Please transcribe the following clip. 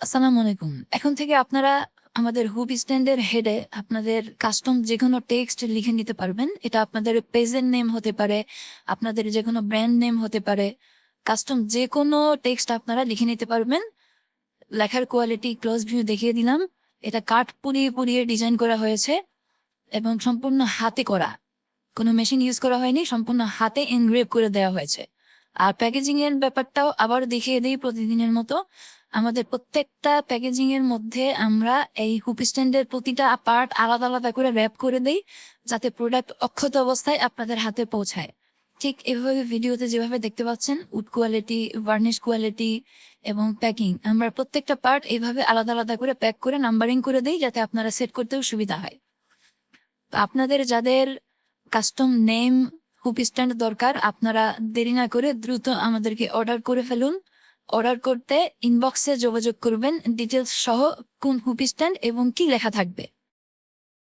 আসসালামু আলাইকুম। এখন থেকে আপনারা আমাদের হুপ স্ট্যান্ডের হেডে আপনাদের কাস্টম যেকোনো টেক্সট লিখে নিতে পারবেন। এটা আপনাদের পেজের নেম হতে পারে, আপনাদের যেকোনো ব্র্যান্ড নেম হতে পারে। কাস্টম যেকোনো টেক্সট আপনারা লিখে নিতে পারবেন। লেখার কোয়ালিটি ক্লোজ ভিউ দেখিয়ে দিলাম। এটা কাঠ পুড়িয়ে পুড়িয়ে ডিজাইন করা হয়েছে এবং সম্পূর্ণ হাতে করা। কোনো মেশিন ইউজ করা হয়নি, সম্পূর্ণ হাতে এনগ্রেভ করে দেওয়া হয়েছে। আর প্যাকেজিং এর ব্যাপারটাও আবার দেখিয়ে দিই প্রতিদিনের মতো। আমাদের প্রত্যেকটা প্যাকেজিং এর মধ্যে আমরা এই হুপ স্ট্যান্ডের প্রতিটা পার্ট আলাদা আলাদা করে র্যাপ করে দেই, যাতে প্রোডাক্ট অক্ষত অবস্থায় আপনাদের হাতে পৌঁছায়। ঠিক এভাবে ভিডিওতে যেভাবে দেখতে পাচ্ছেন, উড কোয়ালিটি, ভার্নিশ কোয়ালিটি এবং প্যাকিং, আমরা প্রত্যেকটা পার্ট এইভাবে আলাদা আলাদা করে প্যাক করে নাম্বারিং করে দিই, যাতে আপনারা সেট করতেও সুবিধা হয়। তো আপনাদের যাদের কাস্টম নেম হুপ স্ট্যান্ড দরকার, আপনারা দেরি না করে দ্রুত আমাদেরকে অর্ডার করে ফেলুন। অর্ডার করতে ইনবক্সে যোগাযোগ করবেন ডিটেলস সহ, কোন হুপ স্ট্যান্ড এবং কি লেখা থাকবে।